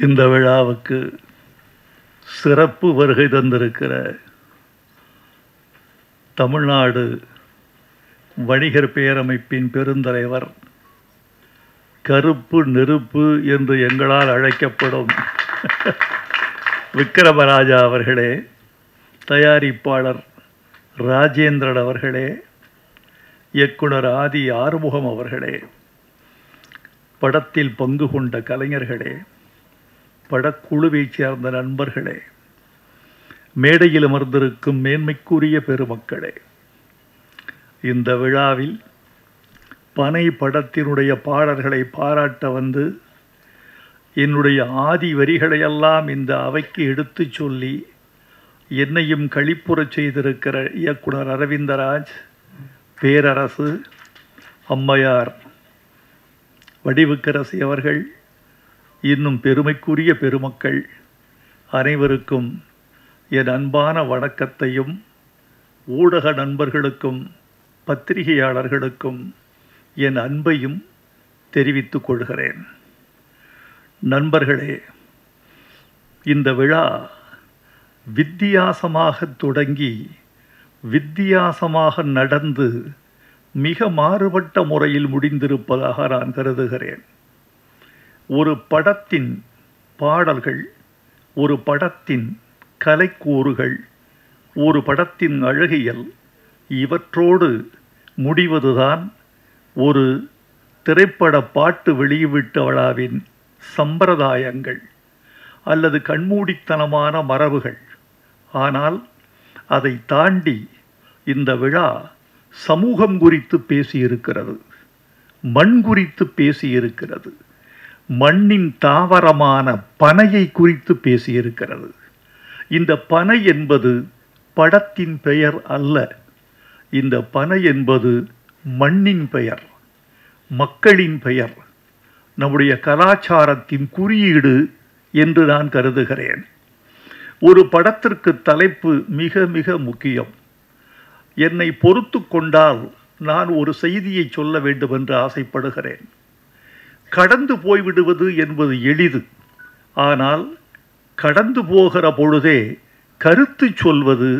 இந்த விழாவுக்கு சிறப்பு வருகை தந்திருக்கிற தமிழ்நாடு வணிகர் பேரமைப்பின் பெருந்தலைவர், கருப்பு நெருப்பு என்று எங்களால் அழைக்கப்படும் விக்ரமராஜா அவர்களே, தயாரிப்பாளர் ராஜேந்திரன் அவர்களே, இயக்குனர் ஆதி ஆறுமுகம் அவர்களே, படத்தில் பங்கு கொண்ட கலைஞர்களே, படக்குழுவைச் சேர்ந்த நண்பர்களே, மேடையில் அமர்ந்திருக்கும் மேன்மைக்குரிய பெருமக்களே, இந்த விழாவில் பனை படத்தினுடைய பாடல்களை பாராட்ட வந்து என்னுடைய ஆதி வரிகளையெல்லாம் இந்த அவைக்கு எடுத்துச் சொல்லி என்னையும் களிப்புறச் செய்திருக்கிற இயக்குனர் அரவிந்தராஜ், பேரரசு, அம்மையார் வடிவுக்கரசி அவர்கள், இன்னும் பெருமைக்குரிய பெருமக்கள் அனைவருக்கும் என் அன்பான வணக்கத்தையும், ஊடக நண்பர்களுக்கும் பத்திரிகையாளர்களுக்கும் என் அன்பையும் தெரிவித்துக் கொள்கிறேன். நண்பர்களே, இந்த விழா வித்தியாசமாக தொடங்கி வித்தியாசமாக நடந்து மிக மாறுபட்ட முறையில் முடிந்திருப்பதாக நான் கருதுகிறேன். ஒரு படத்தின் பாடல்கள், ஒரு படத்தின் கலைக்கூறுகள், ஒரு படத்தின் அழகியல், இவற்றோடு முடிவதுதான் ஒரு திரைப்பட பாட்டு வெளியீட்டு விழாவின் சம்பிரதாயங்கள் அல்லது கண்மூடித்தனமான மரபுகள். ஆனால் அதை தாண்டி இந்த விழா சமூகம் குறித்து பேசியிருக்கிறது, மண் குறித்து பேசியிருக்கிறது, மண்ணின் தாவரமான பனையை குறித்து பேசியிருக்கிறது. இந்த பனை என்பது படத்தின் பெயர் அல்ல. இந்த பனை என்பது மண்ணின் பெயர், மக்களின் பெயர், நம்முடைய கலாச்சாரத்தின் குறியீடு என்று நான் கருதுகிறேன். ஒரு படத்திற்கு தலைப்பு மிக மிக முக்கியம். என்னை பொறுத்து கொண்டால் நான் ஒரு செய்தியை சொல்ல வேண்டும் என்று ஆசைப்படுகிறேன். கடந்து போய்விடுவது என்பது எளிது. ஆனால் கடந்து போகிற பொழுதே கருத்து சொல்வது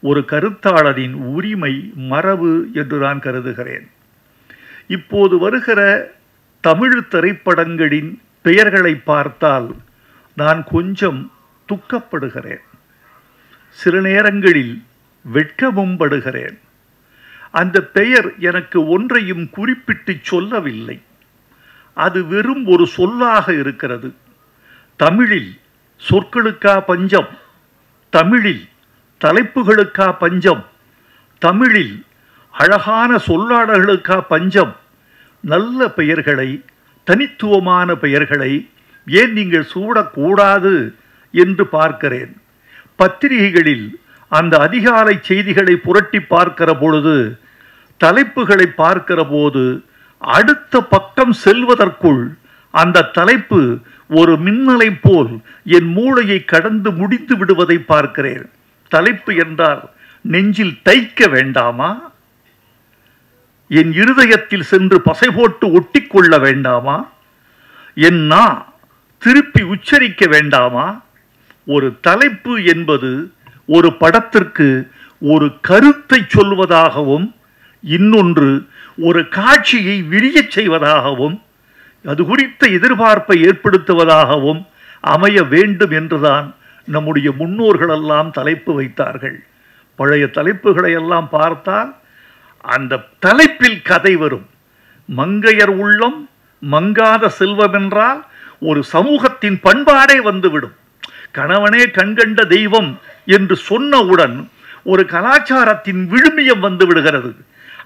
ஒரு கருத்தாளரின் உரிமை, மரபு என்று நான் கருதுகிறேன். இப்போது வருகிற தமிழ் திரைப்படங்களின் பெயர்களை பார்த்தால் நான் கொஞ்சம் துக்கப்படுகிறேன், சில நேரங்களில் வெட்கமும் படுகிறேன். அந்த பெயர் எனக்கு ஒன்றையும் குறிப்பிட்டு சொல்லவில்லை. அது வெறும் ஒரு சொல்லாக இருக்கிறது. தமிழில் சொற்களுக்கா பஞ்சம், தமிழில் தலைப்புகளுக்கா பஞ்சம், தமிழில் அழகான சொல்லாடல்களுக்கா பஞ்சம். நல்ல பெயர்களை, தனித்துவமான பெயர்களை ஏன் நீங்கள் சூடக்கூடாது என்று பார்க்கிறேன். பத்திரிகைகளில் அந்த அதிகாலை செய்திகளை புரட்டி பார்க்கிற பொழுது, தலைப்புகளை பார்க்கிற போது, அடுத்த பக்கம் செல்வதற்குள் அந்த தலைப்பு ஒரு மின்னலை போல் என் மூளையை கடந்து முடித்து விடுவதை பார்க்கிறேன். தலைப்பு என்றால் நெஞ்சில் தைக்க வேண்டாமா? என் இருதயத்தில் சென்று பசை போட்டு ஒட்டிக்கொள்ள வேண்டாமா? என் நா திருப்பி உச்சரிக்க வேண்டாமா? ஒரு தலைப்பு என்பது ஒரு படத்திற்கு ஒரு கருத்தை சொல்வதாகவும், இன்னொன்று ஒரு காட்சியை விரியச் செய்வதாகவும், அது குறித்த எதிர்பார்ப்பை ஏற்படுத்துவதாகவும் அமைய வேண்டும் என்றுதான் நம்முடைய முன்னோர்களெல்லாம் தலைப்பு வைத்தார்கள். பழைய தலைப்புகளை எல்லாம் பார்த்தால் அந்த தலைப்பில் கதை வரும். மங்கையர் உள்ளம் மங்காத செல்வம் என்றால் ஒரு சமூகத்தின் பண்பாடே வந்துவிடும். கணவனே கண்கண்ட தெய்வம் என்று சொன்னவுடன் ஒரு கலாச்சாரத்தின் விழுமியம் வந்து விடுகிறது.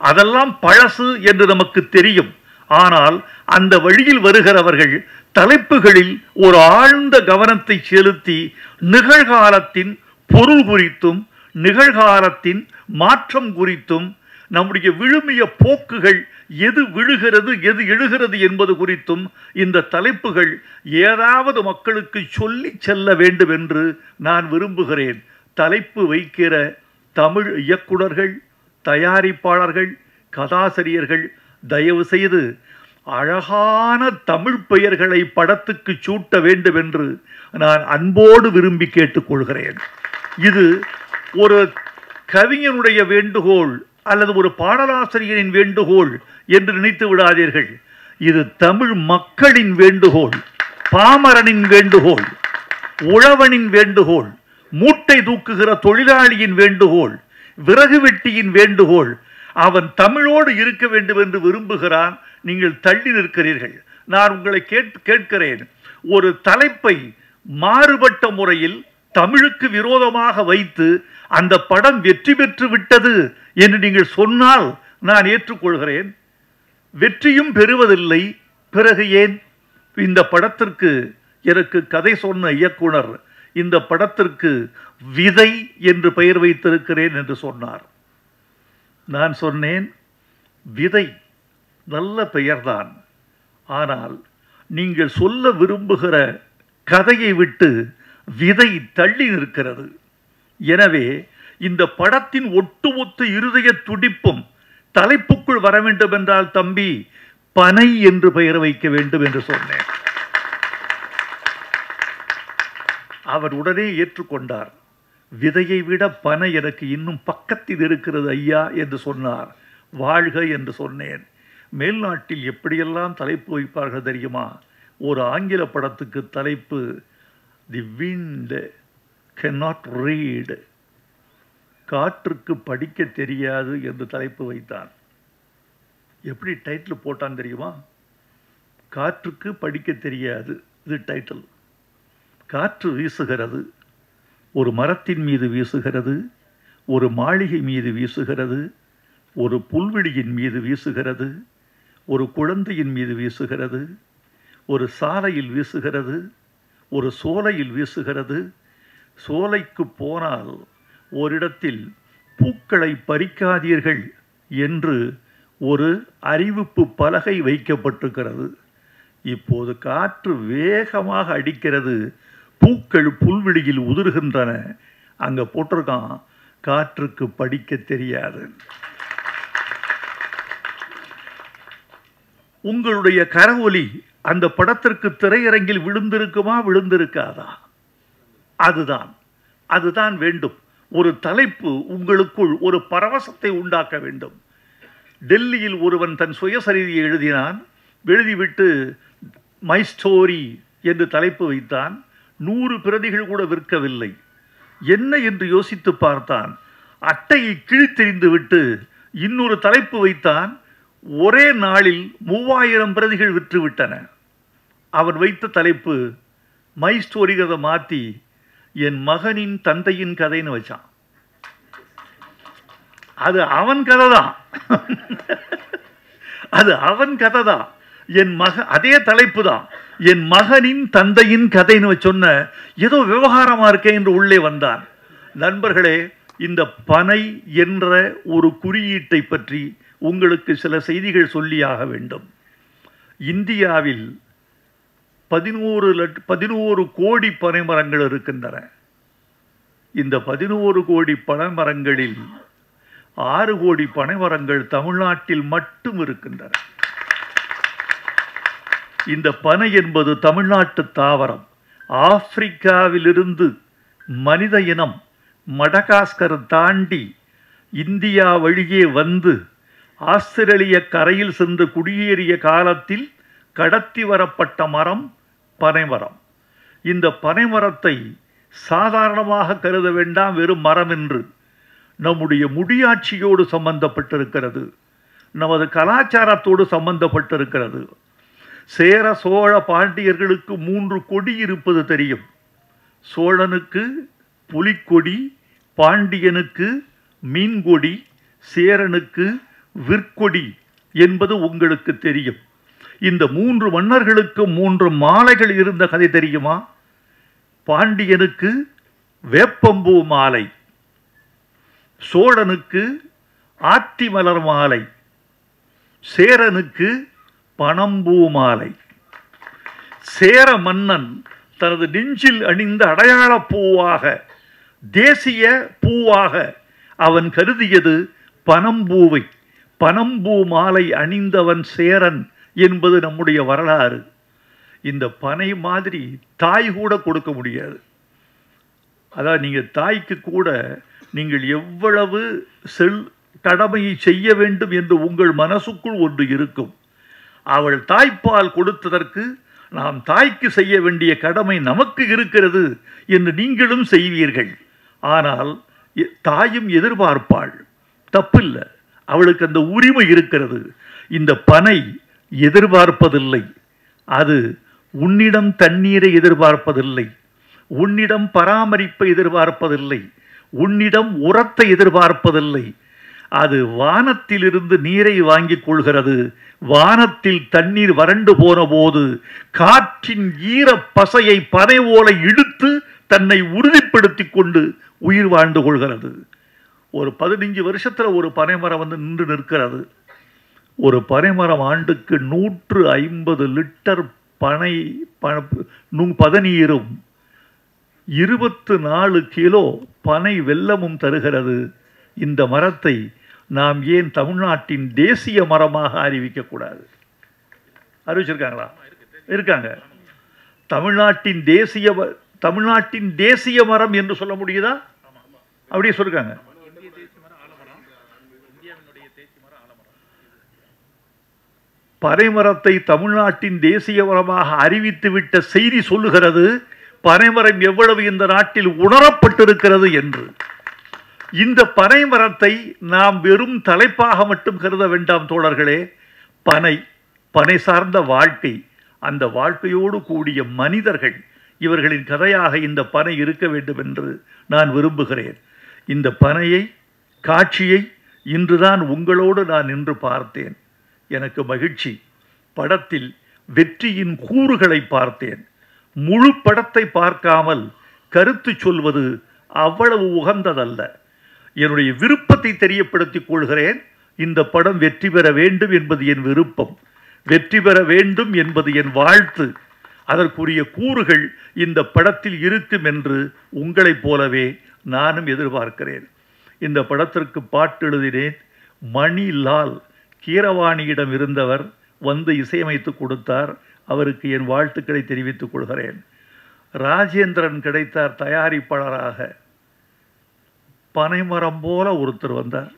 அதெல்லாம் பழசு என்று நமக்கு தெரியும். ஆனால் அந்த வழியில் வருகிறவர்கள் தலைப்புகளில் ஒரு ஆழ்ந்த கவனத்தை செலுத்தி நிகழ்காலத்தின் பொருள் குறித்தும், நிகழ்காலத்தின் மாற்றம் குறித்தும், நம்முடைய விழுமிய போக்குகள் எது விழுகிறது எது எழுகிறது என்பது குறித்தும் இந்த தலைப்புகள் ஏதாவது மக்களுக்கு சொல்லி செல்ல வேண்டும் என்று நான் விரும்புகிறேன். தலைப்பு வைக்கிற தமிழ் இயக்குனர்கள், தயாரிப்பாளர்கள், கதாசிரியர்கள் தயவு செய்து அழகான தமிழ் பெயர்களை படத்துக்கு சூட்ட வேண்டும் என்று நான் அன்போடு விரும்பி கேட்டுக்கொள்கிறேன். இது ஒரு கவிஞனுடைய வேண்டுகோள் அல்லது ஒரு பாடலாசிரியரின் வேண்டுகோள் என்று நினைத்து விடாதீர்கள். இது தமிழ் மக்களின் வேண்டுகோள், பாமரனின் வேண்டுகோள், உழவனின் வேண்டுகோள், மூட்டை தூக்குகிற தொழிலாளியின் வேண்டுகோள், விறகு வெட்டியின் வேண்டுகோள். அவன் தமிழோடு இருக்க வேண்டும் என்று விரும்புகிறான். நீங்கள் தள்ளி நிற்கிறீர்கள். நான் உங்களை கேட்கிறேன், ஒரு தலைப்பை மாறுபட்ட முறையில் தமிழுக்கு விரோதமாக வைத்து அந்த படம் வெற்றி பெற்று விட்டது என்று நீங்கள் சொன்னால் நான் ஏற்றுக்கொள்கிறேன். வெற்றியும் பெறுவதில்லை, பிறகு ஏன்? இந்த படத்திற்கு எனக்கு கதை சொன்ன இயக்குனர் இந்த படத்திற்கு விதை என்று பெயர் வைத்திருக்கிறேன் என்று சொன்னார். நான் சொன்னேன், விதை நல்ல பெயர்தான், ஆனால் நீங்கள் சொல்ல விரும்புகிற கதையை விட்டு விதை தள்ளி நிற்கிறது. எனவே இந்த படத்தின் ஒட்டுமொத்த இருதய துடிப்பும் தலைப்புக்குள் வர வேண்டும் என்றால் தம்பி பனை என்று பெயர் வைக்க வேண்டும் என்று சொன்னேன். அவர் உடனே ஏற்றுக்கொண்டார். விதையை விட பனை எனக்கு இன்னும் பக்கத்தில் இருக்கிறது ஐயா என்று சொன்னார். வாழ்க என்று சொன்னேன். மேல்நாட்டில் எப்படியெல்லாம் தலைப்பு வைப்பார்கள் தெரியுமா? ஒரு ஆங்கில படத்துக்கு தலைப்பு தி விண்ட் cannot read, காற்றுக்கு படிக்க தெரியாது என்று தலைப்பு வைத்தான். எப்படி டைட்டில் போட்டான் தெரியுமா? காற்றுக்கு படிக்க தெரியாது, இது டைட்டில். காற்று வீசுகிறது, ஒரு மரத்தின் மீது வீசுகிறது, ஒரு மாளிகை மீது வீசுகிறது, ஒரு புல்வெளியின் மீது வீசுகிறது, ஒரு குழந்தையின் மீது வீசுகிறது, ஒரு சாலையில் வீசுகிறது, ஒரு சோலையில் வீசுகிறது. சோலைக்கு போனால் ஓரிடத்தில் பூக்களை பறிக்காதீர்கள் என்று ஒரு அறிவிப்பு பலகை வைக்கப்பட்டிருக்கிறது. இப்போது காற்று வேகமாக அடிக்கிறது, பூக்கள் புல்வெளியில் உதிர்கின்றன. அங்க போட்டிருக்கான், காற்றுக்கு படிக்க தெரியாது. உங்களுடைய கரவொலி அந்த படத்திற்கு திரையரங்கில் விழுந்திருக்குமா, விழுந்திருக்காதா? அதுதான் வேண்டும். ஒரு தலைப்பு உங்களுக்குள் ஒரு பரவசத்தை உண்டாக்க வேண்டும். டெல்லியில் ஒருவன் தன் சுயசரிதையை எழுதினான். எழுதிவிட்டு மை ஸ்டோரி என்று தலைப்பு வைத்தான். 100 பிரதிகள் கூட விற்கவில்லை. என்ன என்று யோசித்து பார்த்தான். அட்டையை கிழித்தெறிந்து விட்டு இன்னொரு தலைப்பு வைத்தான். ஒரே நாளில் 3000 பிரதிகள் விற்றுவிட்டன. அவன் வைத்த தலைப்பு மை ஸ்டோரிகிறத மாற்றி என் மகனின் தந்தையின் கதைன்னு வச்சான். அது அவன் கதை தான், அது அவன் கதை தான். அதே தலைப்பு தான், என் மகனின் தந்தையின் கதைன்னு சொன்ன ஏதோ விவகாரமா இருக்கே என்று உள்ளே வந்தான். நண்பர்களே, இந்த பனை என்ற ஒரு குறியீட்டை பற்றி உங்களுக்கு சில செய்திகள் சொல்லியாக வேண்டும். இந்தியாவில் 11 கோடி பனைமரங்கள் இருக்கின்றன. இந்த 11 கோடி பனைமரங்களில் 6 கோடி பனைமரங்கள் தமிழ்நாட்டில் மட்டும் இருக்கின்றன. இந்த பனை என்பது தமிழ்நாட்டு தாவரம். ஆப்பிரிக்காவிலிருந்து மனித இனம் மடகாஸ்கர் தாண்டி இந்தியா வழியே வந்து ஆஸ்திரேலிய கரையில் சென்று குடியேறிய காலத்தில் கடத்தி வரப்பட்ட மரம் பனைமரம். இந்த பனைமரத்தை சாதாரணமாக கருத வேண்டாம், வெறும் மரம் என்று. நம்முடைய முடியாட்சியோடு சம்பந்தப்பட்டிருக்கிறது, நமது கலாச்சாரத்தோடு சம்பந்தப்பட்டிருக்கிறது. சேர சோழ பாண்டியர்களுக்கு 3 கொடி இருப்பது தெரியும். சோழனுக்கு புலிக்கொடி, பாண்டியனுக்கு மீன்கொடி, சேரனுக்கு விற்கொடி என்பது உங்களுக்கு தெரியும். இந்த 3 மன்னர்களுக்கு 3 மாலைகள் இருந்த கதை தெரியுமா? பாண்டியனுக்கு வேப்பம்பூ மாலை, சோழனுக்கு ஆத்தி மலர் மாலை, சேரனுக்கு பனம்பூ மாலை. சேர மன்னன் தனது நெஞ்சில் அணிந்த அடையாள பூவாக, தேசிய பூவாக அவன் கருதியது பனம்பூவை. பனம்பூ மாலை அணிந்தவன் சேரன் என்பது நம்முடைய வரலாறு. இந்த பனை மாதிரி தாய் கூட கொடுக்க முடியாது. அதாவது நீங்கள் தாய்க்கு கூட நீங்கள் எவ்வளவு கடமையை செய்ய வேண்டும் என்று உங்கள் மனசுக்குள் ஒன்று இருக்கும். அவள் தாய்ப்பால் கொடுத்ததற்கு நாம் தாய்க்கு செய்ய வேண்டிய கடமை நமக்கு இருக்கிறது என்று நீங்களும் செய்வீர்கள். ஆனால் தாயும் எதிர்பார்ப்பாள், தப்பில்லை, அவளுக்கு அந்த உரிமை இருக்கிறது. இந்த பனை எதிர்பார்ப்பதில்லை. அது உன்னிடம் தண்ணீரை எதிர்பார்ப்பதில்லை, உன்னிடம் பராமரிப்பை எதிர்பார்ப்பதில்லை, உன்னிடம் உரத்தை எதிர்பார்ப்பதில்லை. அது வானத்திலிருந்து நீரை வாங்கிக் கொள்கிறது. வானத்தில் தண்ணீர் வறண்டு போன போது காற்றின் ஈர பசையை பனை ஓலை இழுத்து தன்னை உறுதிப்படுத்திக் கொண்டு உயிர் வாழ்ந்து கொள்கிறது. ஒரு 15 வருஷத்துல ஒரு பனைமரம் நின்று நிற்கிறது. ஒரு பனைமரம் ஆண்டுக்கு 150 லிட்டர் பதநீரும் 24 கிலோ பனை வெல்லமும் தருகிறது. இந்த மரத்தை நாம் ஏன் தமிழ்நாட்டின் தேசிய மரமாக அறிவிக்கக்கூடாது? அறிவிச்சிருக்காங்களா? இருக்காங்க. தமிழ்நாட்டின் தேசிய மரம் என்று சொல்ல முடியுதா? அப்படியே சொல்லிருக்காங்க. பனைமரத்தை தமிழ்நாட்டின் தேசிய மரமாக அறிவித்துவிட்ட செய்தி சொல்லுகிறது பனைமரம் எவ்வளவு இந்த நாட்டில் உணரப்பட்டிருக்கிறது என்று. இந்த பனைமரத்தை நாம் வெறும் தலைப்பாக மட்டும் கருத வேண்டாம் தோழர்களே. பனை சார்ந்த வாழ்க்கை, அந்த வாழ்க்கையோடு கூடிய மனிதர்கள், இவர்களின் கதையாக இந்த பனை இருக்க வேண்டும் என்று நான் விரும்புகிறேன். இந்த பனையை காட்சியை இன்றுதான் உங்களோடு நான் நின்று பார்த்தேன். எனக்கு மகிழ்ச்சி. படத்தில் வெற்றியின் கூறுகளை பார்த்தேன். முழு படத்தை பார்க்காமல் கருத்து சொல்வது அவ்வளவு உகந்ததல்ல. என்னுடைய விருப்பத்தை தெரியப்படுத்திக் கொள்கிறேன். இந்த படம் வெற்றி பெற வேண்டும் என்பது என் விருப்பம், வெற்றி பெற வேண்டும் என்பது என் வாழ்த்து. அதற்குரிய கூறுகள் இந்த படத்தில் இருக்கும் என்று உங்களைப் போலவே நானும் எதிர்பார்க்கிறேன். இந்த படத்திற்கு பாட்டு எழுதினேன். மணிலால் கீரவாணியிடம் இருந்தவர் வந்து இசையமைத்து கொடுத்தார். அவருக்கு என் வாழ்த்துக்களை தெரிவித்துக் கொள்கிறேன். ராஜேந்திரன் கிடைத்தார் தயாரிப்பாளராக. பனைமரம் போல ஒருத்தர் வந்தார்.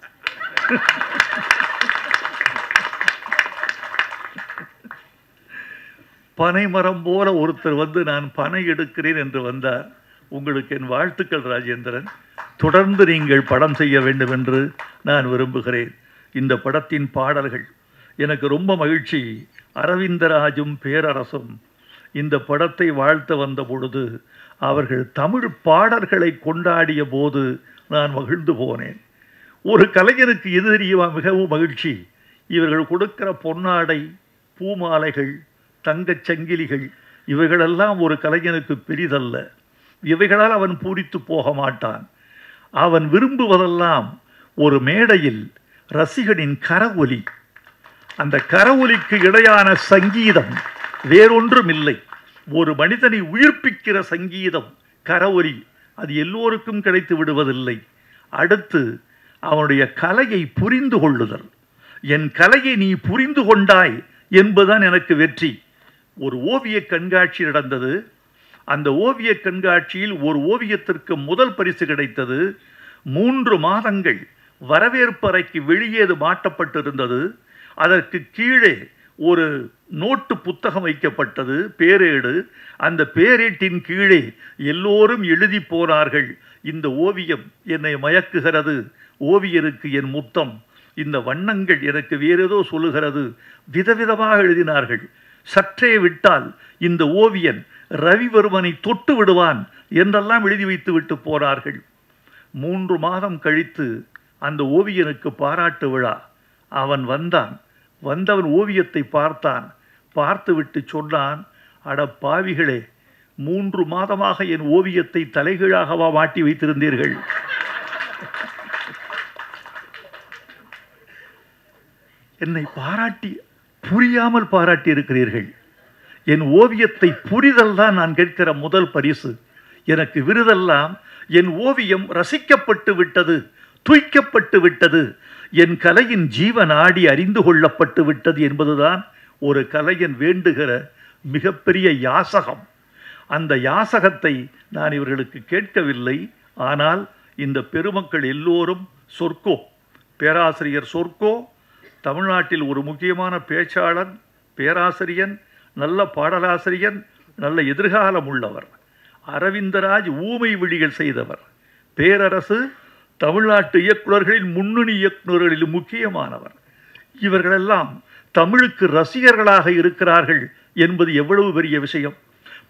பனைமரம் போல ஒருத்தர் வந்து நான் பனை எடுக்கிறேன் என்று வந்தார். உங்களுக்கு என் வாழ்த்துக்கள் ராஜேந்திரன். தொடர்ந்து நீங்கள் படம் செய்ய வேண்டும் என்று நான் விரும்புகிறேன். இந்த படத்தின் பாடல்கள் எனக்கு ரொம்ப மகிழ்ச்சி. அரவிந்தராஜும் பேரரசும் இந்த படத்தை வாழ்த்த வந்த பொழுது அவர்கள் தமிழ் பாடல்களை கொண்டாடிய போது நான் மகிழ்ந்து போனேன். ஒரு கலைஞருக்கு எது தெரியுமா மிகவும் மகிழ்ச்சி? இவர்கள் கொடுக்கிற பொன்னாடை, பூமாலைகள், தங்கச் சங்கிலிகள், இவைகளெல்லாம் ஒரு கலைஞனுக்கு பெரிதல்ல. இவைகளால் அவன் பூரித்து போக மாட்டான். அவன் விரும்புவதெல்லாம் ஒரு மேடையில் ரசிகனின் கரவொலி. அந்த கரவொலிக்கு இடையான சங்கீதம் வேறொன்றும் இல்லை. ஒரு மனிதனை உயிர்ப்பிக்கிற சங்கீதம் கரவொலி. அது எல்லோருக்கும் கிடைத்து விடுவதில்லை. அடுத்து அவனுடைய கலையை புரிந்து கொள்ளுதல். என் கலையை நீ புரிந்து கொண்டாய் என்பதுதான் எனக்கு வெற்றி. ஒரு ஓவிய கண்காட்சி நடந்தது. அந்த ஓவிய கண்காட்சியில் ஒரு ஓவியத்திற்கு முதல் பரிசு கிடைத்தது. 3 மாதங்கள் வரவேற்பறைக்கு வெளியே மாட்டப்பட்டிருந்தது. அதற்கு கீழே ஒரு நோட்டு புத்தகம் வைக்கப்பட்டது, பேரேடு. அந்த பேரேட்டின் கீழே எல்லோரும் எழுதி போனார்கள், இந்த ஓவியம் என்னை மயக்குகிறது, ஓவியருக்கு என் முத்தம், இந்த வண்ணங்கள் எனக்கு வேறேதோ சொல்லுகிறது. விதவிதமாக எழுதினார்கள். சற்றே விட்டால் இந்த ஓவியன் ரவிவர்மனை தொட்டு விடுவான் என்றெல்லாம் எழுதி வைத்து விட்டு போனார்கள். 3 மாதம் கழித்து அந்த ஓவியனுக்கு பாராட்டு விழா. அவன் வந்தவன் ஓவியத்தை பார்த்தான். பார்த்துவிட்டு சொன்னான், அட பாவிகளே, 3 மாதமாக என் ஓவியத்தை தலைகீழாகவா மாட்டி வைத்திருந்தீர்கள்? என்னை பாராட்டி புரியாமல் பாராட்டி இருக்கிறீர்கள். என் ஓவியத்தை புரிதல் தான் நான் கேட்கிற முதல் பரிசு. எனக்கு விருதெல்லாம் என் ஓவியம் ரசிக்கப்பட்டு விட்டது, தூய்க்கப்பட்டு விட்டது, என் கலையின் ஜீவனாடி அறிந்து கொள்ளப்பட்டு விட்டது என்பதுதான் ஒரு கலைஞன் வேண்டுகிற மிகப்பெரிய யாசகம். அந்த யாசகத்தை நான் இவர்களுக்கு கேட்கவில்லை. ஆனால் இந்த பெருமக்கள் எல்லோரும் சொர்க்கோ, பேராசிரியர் சொர்க்கோ தமிழ்நாட்டில் ஒரு முக்கியமான பேச்சாளன், பேராசிரியன், நல்ல பாடலாசிரியன், நல்ல எதிர்காலம் உள்ளவர். அரவிந்தராஜ் ஊமை விழிகள் செய்தவர். பேரரசு தமிழ்நாட்டு இயக்குநர்களின் முன்னணி இயக்குநர்களில் முக்கியமானவர். இவர்களெல்லாம் தமிழுக்கு ரசிகர்களாக இருக்கிறார்கள் என்பது எவ்வளவு பெரிய விஷயம்.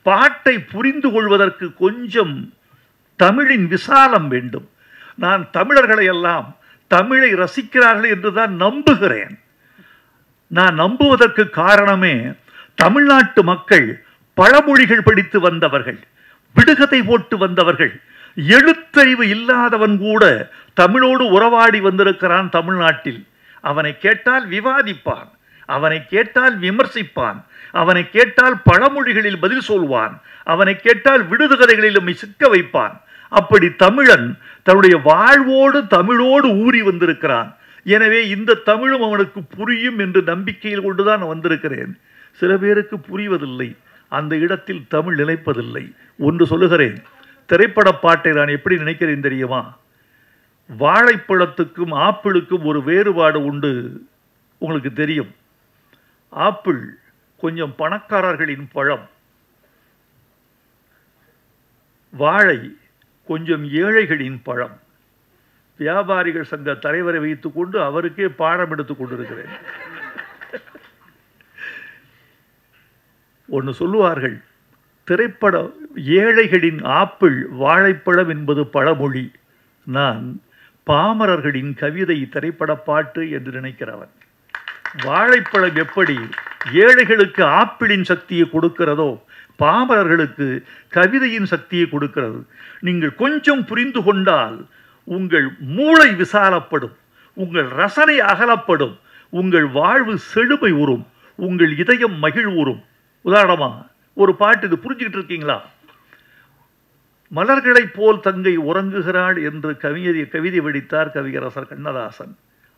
பாட்டை புரிந்து கொள்வதற்கு கொஞ்சம் தமிழின் விசாலம் வேண்டும். நான் தமிழர்களை எல்லாம் தமிழை ரசிக்கிறார்கள் என்றுதான் நம்புகிறேன். நான் நம்புவதற்கு காரணமே தமிழ்நாட்டு மக்கள் பழமொழிகள் படித்து வந்தவர்கள், விடுகதை போட்டு வந்தவர்கள். எழுத்தறிவு இல்லாதவன் கூட தமிழோடு உறவாடி வந்திருக்கிறான் தமிழ்நாட்டில். அவனை கேட்டால் விவாதிப்பான், அவனை கேட்டால் விமர்சிப்பான், அவனை கேட்டால் பழமொழிகளில் பதில் சொல்வான், அவனை கேட்டால் விடுகதைகளிலும் சிக்க வைப்பான். அப்படி தமிழன் தன்னுடைய வாழ்வோடு தமிழோடு ஊறி வந்திருக்கிறான். எனவே இந்த தமிழும் அவனுக்கு புரியும் என்று நம்பிக்கையில் கொண்டுதான் வந்திருக்கிறேன். சில பேருக்கு புரிவதில்லை, அந்த இடத்தில் தமிழ் நிலைப்பதில்லை. ஒன்று சொல்லுகிறேன், திரைப்பட பாட்டை நான் எப்படி நினைக்கிறேன் தெரியுமா? வாழைப்பழத்துக்கும் ஆப்பிளுக்கும் ஒரு வேறுபாடு உண்டு. உங்களுக்கு தெரியும், ஆப்பிள் கொஞ்சம் பணக்காரர்களின் பழம், வாழை கொஞ்சம் ஏழைகளின் பழம். வியாபாரிகள் சங்க தலைவரை வைத்துக் கொண்டு அவருக்கே பாடம் எடுத்துக் கொண்டிருக்கிறேன். ஒன்று சொல்லுவார்கள், திரைப்பட ஏழைகளின் ஆப்பிள் வாழைப்பழம் என்பது பழமொழி. நான் பாமரர்களின் கவிதை திரைப்பட பாட்டு என்று நினைக்கிறவன். வாழைப்பழம் எப்படி ஏழைகளுக்கு ஆப்பிளின் சக்தியை கொடுக்கிறதோ, பாமரர்களுக்கு கவிதையின் சக்தியை கொடுக்கிறது. நீங்கள் கொஞ்சம் புரிந்து கொண்டால் உங்கள் மூளை விசாலப்படும், உங்கள் ரசனை அகலப்படும், உங்கள் வாழ்வு செழுமை உறும், உங்கள் இதயம் மகிழ்வுறும். உதாரணமா ஒரு பாட்டு, இது புரிஞ்சுக்கிட்டு இருக்கீங்களா? மலர்களைப் போல் தங்கை உறங்குகிறாள் என்று கவிதை வடித்தார் கவியரசர் கண்ணதாசன்.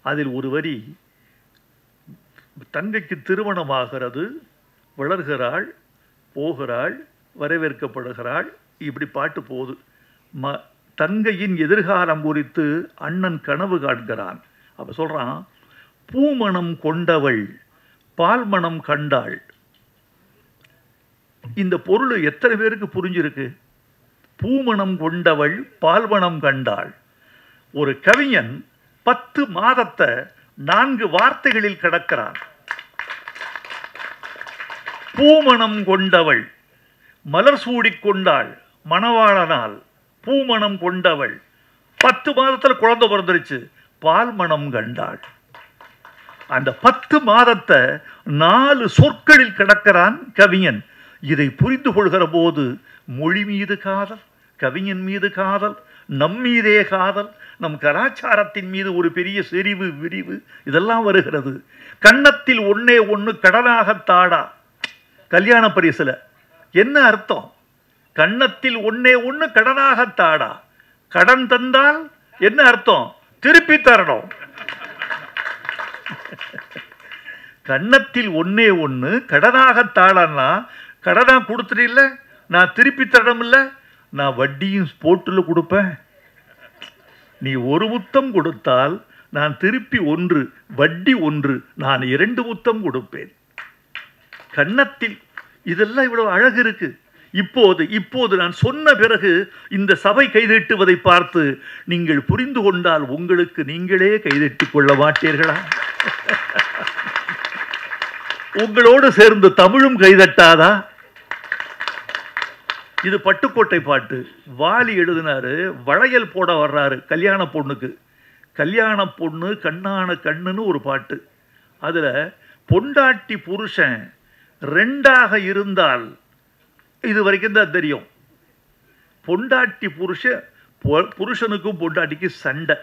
அதில் ஒரு வரி, தங்கைக்கு திருமணமாகிறது, வளர்கிறாள், போகிறாள், வரவேற்கப்படுகிறாள், இப்படி பாட்டு போகுது. தங்கையின் எதிர்காலம் குறித்து அண்ணன் கனவு காண்கிறான். அப்ப சொல்றான், பூமணம் கொண்டவள் பால்மணம் கண்டாள். இந்த பொருள் எத்தனை பேருக்கு புரிஞ்சிருக்கு? பூமணம் கொண்டவள் பால்மணம் கண்டாள். ஒரு கவிஞன் 10 மாதத்தை 4 வார்த்தைகளில் கடக்கிறான். பூமணம் கொண்டவள், மலர் சூடிக்கொண்டாள் மணவாளனால், பூமணம் கொண்டவள், 10 மாதத்தில் குழந்தை பிறந்துருச்சு, பால் மணம் கண்டாள். அந்த 10 மாதத்தை 4 சொற்களில் கடக்கிறான் கவிஞன். இதை புரிந்து கொள்கிற போது மொழி மீது காதல், கவிஞன் மீது காதல், நம் மீதே காதல், நம் கலாச்சாரத்தின் மீது ஒரு பெரிய செறிவு விரிவு இதெல்லாம் வருகிறது. கன்னத்தில் ஒன்னே ஒன்று கடனாகத்தாடா, கல்யாண பரிசுல என்ன அர்த்தம்? கன்னத்தில் ஒன்னே ஒன்று கடனாகத்தாடா, கடன் தந்தால் என்ன அர்த்தம்? திருப்பி தரணும். கன்னத்தில் ஒன்னே ஒன்று கடனாகத்தாடன்னா, கடனா கொடுத்துட்டு இல்லை, நான் திருப்பி தரணும் இல்லை, நான் வட்டியும் ஸ்போர்ட்டில் கொடுப்பேன். நீ ஒரு முத்தம் கொடுத்தால் நான் திருப்பி 1, வட்டி 1, நான் 2 முத்தம் கொடுப்பேன். கன்னத்தில் இதெல்லாம் இவ்வளவு அழகு இருக்கு. இப்போது நான் சொன்ன பிறகு இந்த சபை கைதட்டுவதை பார்த்து நீங்கள் புரிந்து கொண்டால் உங்களுக்கு நீங்களே கைதட்டிக் கொள்ள மாட்டீர்களா? உங்களோடு சேர்ந்து தமிழும் கைதட்டாதா? இது பட்டுக்கோட்டை பாட்டு. வாலி எழுதினாரு. வளையல் போட வர்றாரு கல்யாண பொண்ணுக்கு. கல்யாண பொண்ணு கண்ணான கண்ணுன்னு ஒரு பாட்டு. அதுல பொண்டாட்டி புருஷன் 2ஆக இருந்தால், இது வரைக்கும் தான் தெரியும், பொண்டாட்டி புருஷனுக்கும் பொண்டாட்டிக்கு சண்டை,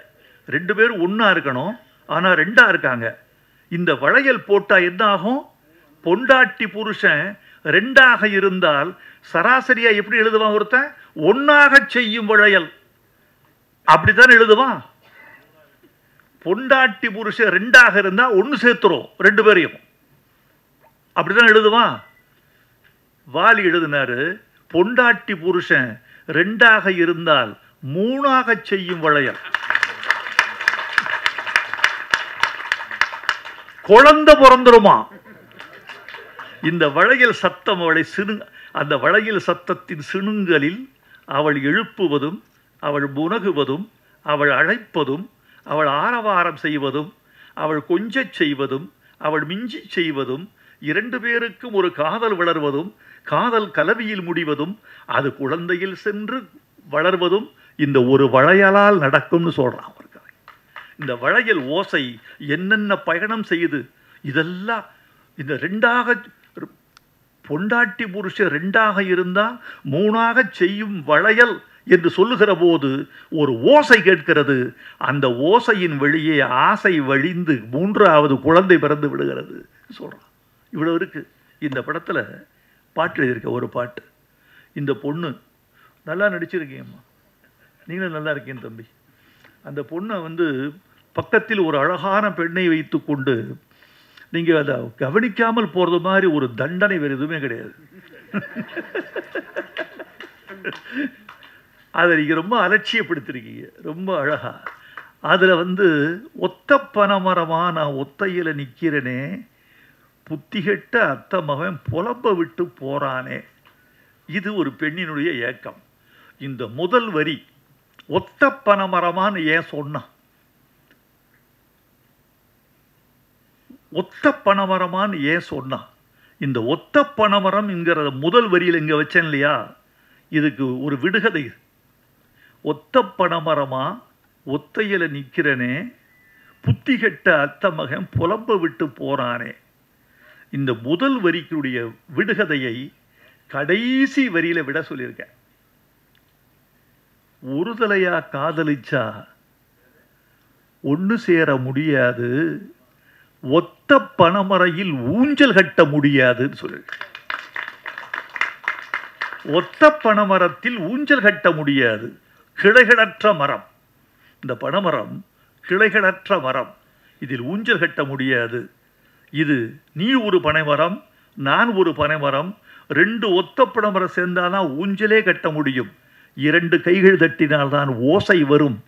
2 பேரும் ஒன்னா இருக்கணும், ஆனா 2ஆ இருக்காங்க. இந்த வளையல் போட்டா என்ன ஆகும்? பொண்டாட்டி புருஷன் 2ஆக இருந்தால் சராசரியா எப்படி எழுதுவான் ஒருத்தன்? 1ஆக செய்யும் வளையல், அப்படித்தான் எழுதுவான். பொண்டாட்டி புருஷன் 2ஆக இருந்தா 1 சேர்த்துரும் 2 பேரையும். அப்படிதான் எழுதுவான். வாலி எழுதினாரு, பொண்டாட்டி புருஷன் 2ஆக இருந்தால் 3ஆக செய்யும் வளையல். குழந்தை பிறந்துருமா. இந்த வளையல் சத்தம் அவளை அந்த வளையல் சத்தத்தின் சிணுங்கலில் அவள் எழுப்புவதும், அவள் முனகுவதும், அவள் அழைப்பதும், அவள் ஆரவாரம் செய்வதும், அவள் கொஞ்சச் செய்வதும், அவள் மிஞ்சி செய்வதும், 2 பேருக்கும் ஒரு காதல் வளர்வதும், காதல் கலவியில் முடிவதும், அது குழந்தையில் சென்று வளர்வதும் இந்த ஒரு வளையலால் நடக்கும்னு சொல்றான். இந்த வளையல் ஓசை என்னென்ன பயணம் செய்யுது, இதெல்லாம் இந்த 2ஆக பொண்டாட்டி புருஷன் 2ஆக இருந்தா 3ஆக செய்யும் வளையல் என்று சொல்லுகிற போது ஒரு ஓசை கேட்கிறது. அந்த ஓசையின் வெளியே ஆசை வழிந்து 3ஆவது குழந்தை பிறந்து விடுகிறது சொல்றான். இவ்வளவு இருக்கு இந்த படத்துல. பாட்டு எழுதியிருக்க ஒரு பாட்டு. இந்த பொண்ணு நல்லா நடிச்சிருக்கீங்கம்மா, நீங்களும் நல்லா இருக்கீங்க தம்பி. அந்த பொண்ணை பக்கத்தில் ஒரு அழகான பெண்ணை வைத்து கொண்டு நீங்க அதை கவனிக்காமல் போறது மாதிரி ஒரு தண்டனை வேறு எதுவுமே கிடையாது. அதை நீங்க ரொம்ப அலட்சியப்படுத்திருக்கீங்க, ரொம்ப அழகா. அதுல ஒத்த பனைமரமா நான் ஒத்தையில நிக்கிறேனே, புத்திகெட்ட அத்த மகன் புலம்ப விட்டு போறானே. இது ஒரு பெண்ணினுடைய ஏக்கம். இந்த முதல் வரி ஒத்த பனைமரமான்னு ஏன் சொன்னான்? ஒத்த பனைமரமான்னு ஏன் சொன்னான்? இந்த ஒத்த பனைமரம் என்கிற முதல் வரியில் இங்க வச்சேன் இல்லையா, இதுக்கு ஒரு விடுகதை. ஒத்த பனைமரமா ஒத்தையில நிக்கிறனே, புத்திகெட்ட அத்த மகன் புலம்ப விட்டு போறானே. இந்த முதல் வரிக்குடைய விடுகதையை கடைசி வரியில விட சொல்லியிருக்கேன். ஒரு தலையா காதலிச்சா ஒன்று சேர முடியாது, ஒத்த பனைமரையில் ஊஞ்சல் கட்ட முடியாதுன்னு சொல்லு. ஒத்த பனைமரத்தில் ஊஞ்சல் கட்ட முடியாது. கிளைகளற்ற மரம் இந்த பனைமரம், கிளைகளற்ற மரம். இதில் ஊஞ்சல் கட்ட முடியாது. இது நீ ஒரு பனைமரம், நான் ஒரு பனைமரம், 2 ஒத்த பனைமரம் சேர்ந்தாதான் ஊஞ்சலே கட்ட முடியும். 2 கைகள் தட்டினால்தான் ஓசை வரும்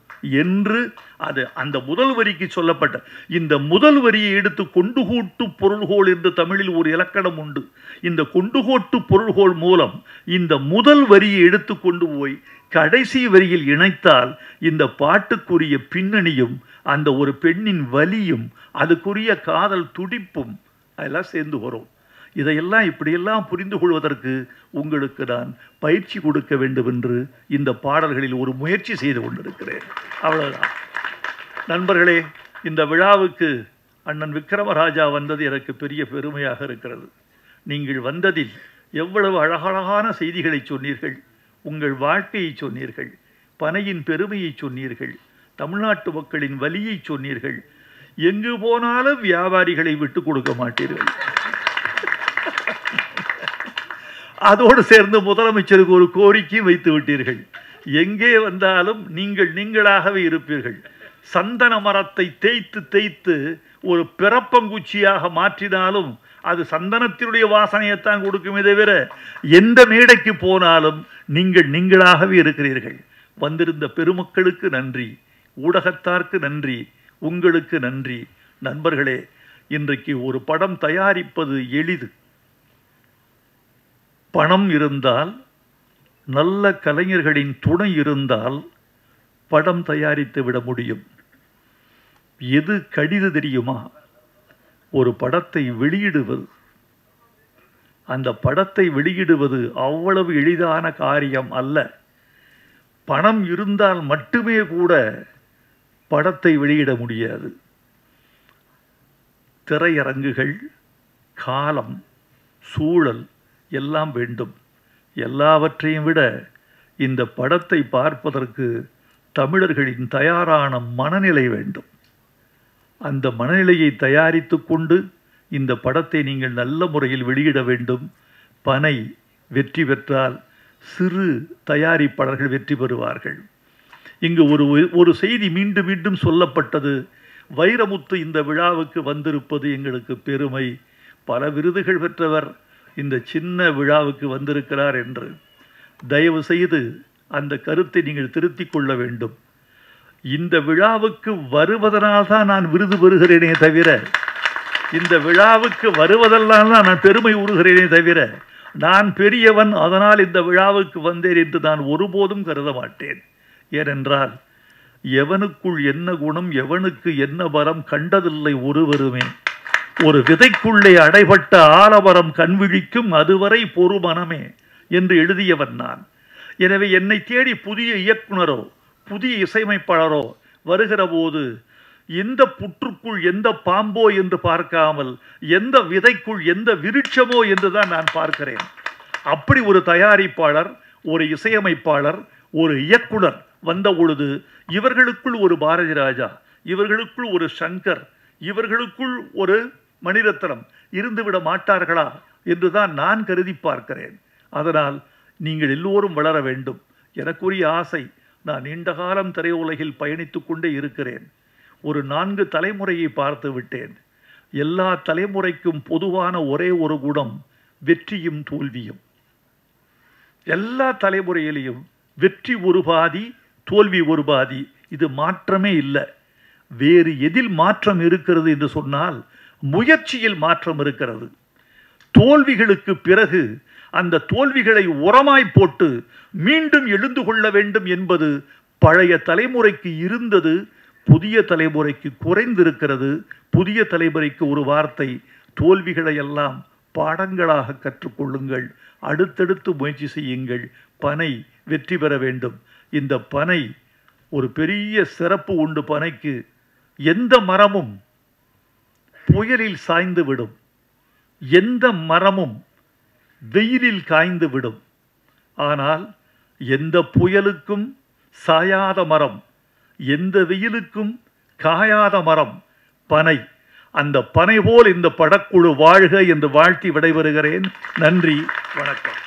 என்று அது அந்த முதல் வரிக்கு சொல்லப்பட்ட. இந்த முதல் வரியை எடுத்து கொண்டுகோட்டு பொருள்கோள் என்று தமிழில் ஒரு இலக்கணம் உண்டு. இந்த கொண்டுகோட்டு பொருள்கோள் மூலம் இந்த முதல் வரியை எடுத்து கொண்டு போய் கடைசி வரியில் இணைத்தால் இந்த பாட்டுக்குரிய பின்னணியும் அந்த ஒரு பெண்ணின் வலியும் அதுக்குரிய காதல் துடிப்பும் அதெல்லாம் சேர்ந்து வரும். இதையெல்லாம் இப்படியெல்லாம் புரிந்து கொள்வதற்கு உங்களுக்கு நான் பயிற்சி கொடுக்க வேண்டும் என்று இந்த பாடல்களில் ஒரு முயற்சி செய்து கொண்டிருக்கிறேன். அவ்வளவுதான். நண்பர்களே, இந்த விழாவுக்கு அண்ணன் விக்ரமராஜா வந்தது எனக்கு பெரிய பெருமையாக இருக்கிறது. நீங்கள் வந்ததில் எவ்வளவு அழகழகான செய்திகளை சொன்னீர்கள். உங்கள் வாழ்க்கையை சொன்னீர்கள், பனையின் பெருமையை சொன்னீர்கள், தமிழ்நாட்டு மக்களின் வலியை சொன்னீர்கள். எங்கு போனாலும் வியாபாரிகளை விட்டு கொடுக்க மாட்டீர்கள். அதோடு சேர்ந்து முதலமைச்சருக்கு ஒரு கோரிக்கை வைத்து விட்டீர்கள். எங்கே வந்தாலும் நீங்கள் நீங்களாகவே இருப்பீர்கள். சந்தன மரத்தை தேய்த்து தேய்த்து ஒரு பிறப்பங்குச்சியாக மாற்றினாலும் அது சந்தனத்தினுடைய வாசனையைத்தான் கொடுக்குமே தவிர எந்த மேடைக்கு போனாலும் நீங்கள் நீங்களாகவே இருக்கிறீர்கள். வந்திருந்த பெருமக்களுக்கு நன்றி, ஊடகத்தார்க்கு நன்றி, உங்களுக்கு நன்றி. நண்பர்களே, இன்றைக்கு ஒரு படம் தயாரிப்பது எளிது. பணம் இருந்தால், நல்ல கலைஞர்களின் துணை இருந்தால் படம் தயாரித்து விட முடியும். எது கடிது தெரியுமா? ஒரு படத்தை வெளியிடுவது. அந்த படத்தை வெளியிடுவது அவ்வளவு எளிதான காரியம் அல்ல. பணம் இருந்தால் மட்டுமே கூட படத்தை வெளியிட முடியாது. திரையரங்குகள், காலம், சூழல் எல்லாம் வேண்டும். எல்லாவற்றையும் விட இந்த படத்தை பார்ப்பதற்கு தமிழர்களின் தயாரான மனநிலை வேண்டும். அந்த மனநிலையை தயாரித்து கொண்டு இந்த படத்தை நீங்கள் நல்ல முறையில் வெளியிட வேண்டும். பனை வெற்றி பெற்றால் சிறு தயாரிப்பாளர்கள் வெற்றி பெறுவார்கள். இங்கு ஒரு செய்தி மீண்டும் மீண்டும் சொல்லப்பட்டது. வைரமுத்து இந்த விழாவுக்கு வந்திருப்பது எங்களுக்கு பெருமை. பல விருதுகள் பெற்றவர் இந்த சின்ன விழாவுக்கு வந்திருக்கிறார் என்று தயவு செய்து அந்த கருத்தை நீங்கள் திருத்திக் கொள்ள வேண்டும். இந்த விழாவுக்கு வருவதனால் தான் நான் விருது பெறுகிறேனே தவிர, இந்த விழாவுக்கு வருவதெல்லாம் தான் நான் பெருமை உறுகிறேனே தவிர, நான் பெரியவன் அதனால் இந்த விழாவுக்கு வந்தேன் என்று நான் ஒருபோதும் கருத மாட்டேன். ஏனென்றால் எவனுக்குள் என்ன குணம், எவனுக்கு என்ன பலம் கண்டதில்லை ஒருவருமே. ஒரு விதைக்குள்ளே அடைபட்ட ஆலமரம் கண்விழிக்கும் அதுவரை பொறுமனமே என்று எழுதியவன் நான். எனவே என்னை தேடி புதிய இயக்குனரோ புதிய இசையமைப்பாளரோ வருகிற போது எந்த புற்றுக்குள் எந்த பாம்போ என்று பார்க்காமல் எந்த விதைக்குள் எந்த விருட்சமோ என்றுதான் நான் பார்க்கிறேன். அப்படி ஒரு தயாரிப்பாளர், ஒரு இசையமைப்பாளர், ஒரு இயக்குனர் வந்த பொழுது இவர்களுக்குள் ஒரு பாரதி ராஜா, இவர்களுக்குள் ஒரு சங்கர், இவர்களுக்குள் ஒரு மணிரத்னம் இருந்துவிட மாட்டார்களா என்றுதான் நான் கருதி பார்க்கிறேன். அதனால் நீங்கள் எல்லோரும் வளர வேண்டும். எனக்குரிய ஆசை, நான் நீண்ட காலம் திரையுலகில் பயணித்துக் கொண்டே இருக்கிறேன். ஒரு 4 தலைமுறையை பார்த்து விட்டேன். எல்லா தலைமுறைக்கும் பொதுவான ஒரே ஒரு குணம் வெற்றியும் தோல்வியும். எல்லா தலைமுறையிலையும் வெற்றி ஒரு பாதி, தோல்வி ஒரு பாதி. இது மாற்றமே இல்லை. வேறு எதில் மாற்றம் இருக்கிறது என்று சொன்னால் முயற்சியில் மாற்றம் இருக்கிறது. தோல்விகளுக்கு பிறகு அந்த தோல்விகளை உரமாய் போட்டு மீண்டும் எழுந்து கொள்ள வேண்டும் என்பது பழைய தலைமுறைக்கு இருந்தது, புதிய தலைமுறைக்கு குறைந்திருக்கிறது. புதிய தலைமுறைக்கு ஒரு வார்த்தை, தோல்விகளை எல்லாம் பாடங்களாக கற்றுக்கொள்ளுங்கள், அடுத்தடுத்து முயற்சி செய்யுங்கள், பனை வெற்றி பெற வேண்டும். இந்த பனை ஒரு பெரிய சிறப்பு உண்டு. பனைக்கு எந்த மரமும் புயலில் சாய்ந்து விடும், எந்த மரமும் வெயிலில் காய்ந்து விடும். ஆனால் எந்த புயலுக்கும் சாயாத மரம், எந்த வெயிலுக்கும் காயாத மரம் பனை. அந்த பனை போல் இந்த படக்குழு வாழ்க என்று வாழ்த்தி விடைபெறுகிறேன். நன்றி, வணக்கம்.